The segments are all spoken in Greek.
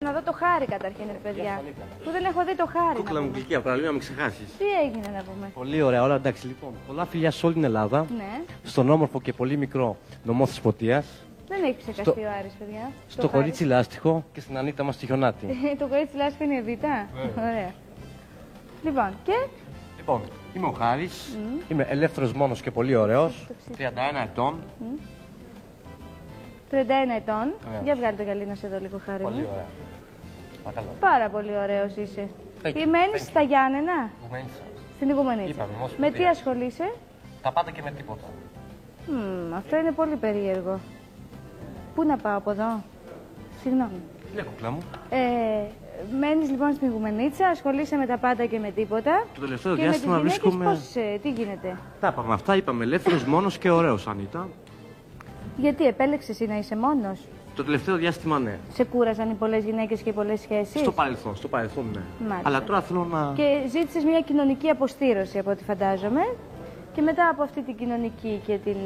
Να δω το χάρι καταρχήν, ρε παιδιά. Που δεν έχω δει το χάρι. Κούκλα μου γλυκιά, παραλίγο να μην ξεχάσει. Τι έγινε να πούμε. Πολύ ωραία, όλα εντάξει λοιπόν. Πολλά φιλιά σε όλη την Ελλάδα. Ναι. Στον όμορφο και πολύ μικρό νομό της Ποτίας. Δεν έχει ψεκαστεί ο Άρης, παιδιά. Στο κορίτσι λάστιχο και στην Ανίτα μας τη Χιονάτη. Το κορίτσι λάστιχο είναι η Εβίτα. Ωραία. Λοιπόν, και. Λοιπόν, είμαι ο Χάρης. Είμαι ελεύθερος μόνος και πολύ ωραίος. 31 ετών. 31 ετών. Για βγάλει το γυαλί να σε δω λίγο, Χάρη. Πολύ ωραία. Παρακαλώ. Πάρα πολύ ωραίος είσαι. Thank Τι you. μένεις στα Γιάννενα, στην Οικουμενίτσα. Είπαμε, Με τι ασχολείσαι? Τα πάντα και με τίποτα. Αυτό είναι πολύ περίεργο. Πού να πάω από εδώ? Συγγνώμη. Ναι, κούκλα μου. Μένεις λοιπόν στην Οικουμενίτσα, ασχολείσαι με τα πάντα και με τίποτα. Το τελευταίο Και διάστημα με τις γυναίκες βρίσκομαι. τι γίνεται? Τα είπαμε αυτά, είπαμε ελεύθερος μόνος και ωραίος, Ανίτα. Γιατί επέλεξες εσύ να είσαι μόνος? Το τελευταίο διάστημα ναι. Σε κούραζαν οι πολλές γυναίκες και οι πολλές σχέσεις? Στο παρελθόν ναι. Μάλιστα. Αλλά τώρα θέλω να. Και ζήτησες μια κοινωνική αποστήρωση από ό,τι φαντάζομαι. Και μετά από αυτή την κοινωνική και την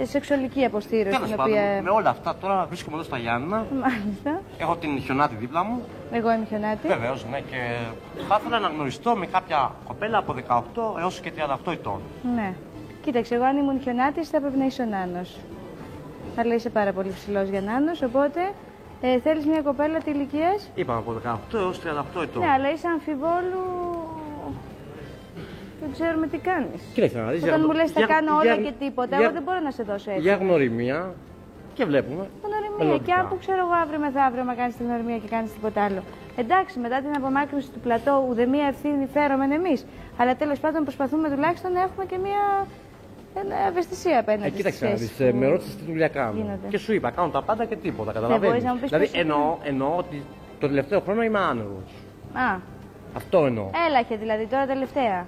σεξουαλική αποστήρωση. Τέλος πάντων, με όλα αυτά τώρα βρίσκομαι εδώ στα Γιάννενα. Μάλιστα. Έχω την Χιονάτη δίπλα μου. Εγώ είμαι Χιονάτη. Βεβαίως, ναι, και θα ήθελα να γνωριστώ με κάποια κοπέλα από 18 έως και 38 ετών. Ναι. Κοίταξε, εγώ αν ήμουν Χιονάτης θα έπρεπε να είσαι ο Νάνος. Αλλά είσαι πάρα πολύ ψηλός για Νάνος, οπότε θέλεις μια κοπέλα τι ηλικίας? Είπαμε από 18 έως 38 ετών. Ναι, αλλά είσαι αμφιβόλου. Δεν ξέρουμε τι κάνεις. Κοίταξε να δεις. Όταν μου λες θα κάνω όλα και τίποτα, εγώ δεν μπορώ να σε δώσω έτσι. Για γνωριμία και βλέπουμε. Γνωριμία. Και αν που ξέρω εγώ αύριο μεθαύριο μα κάνεις την γνωριμία και κάνεις τίποτα άλλο. Εντάξει, μετά την απομάκρυνση του πλατό, ουδέμια ευθύνη φέρομεν εμείς. Αλλά τέλος πάντων προσπαθούμε τουλάχιστον να έχουμε και μια ευαισθησία απέναντι. Κοίταξε να δεις, με ρώτησες τι δουλειά κάνω. Γίνονται. Και σου είπα, κάνω τα πάντα και τίποτα. μπορείς Καταλαβαίνεις. να μου πεις Δηλαδή πώς εννοώ ότι το τελευταίο χρόνο είμαι άνεργος. Α, Αυτό εννοώ. έλαχε δηλαδή τώρα τελευταία.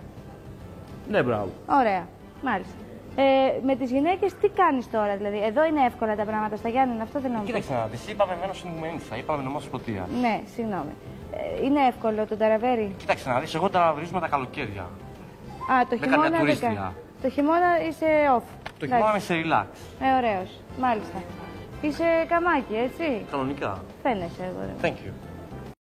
Ναι, μπράβο. Ωραία, μάλιστα. Με τις γυναίκες τι κάνεις τώρα, δηλαδή, εδώ είναι εύκολα τα πράγματα στα Γιάννενα, αυτό θέλω να μου πεις. Κοίταξε να δεις, είπαμε μένω στην Οικουμενίτσα, είπαμε νομό της Ποτίας. Ναι, συγγνώμη. Είναι εύκολο το ταραβέρι? Κοίταξε να δεις, εγώ ταραβρίζουμε τα καλοκαίρια. Α, το Με χειμώνα καμιά δεν τουρίστρια. κάνει. Το χειμώνα είσαι off. Το χειμώνα είμαι σε relax. Ωραίος, μάλιστα. Είσαι καμάκι, έτσι. Κανονικά. Φαίνεσαι εγώ. Thank you.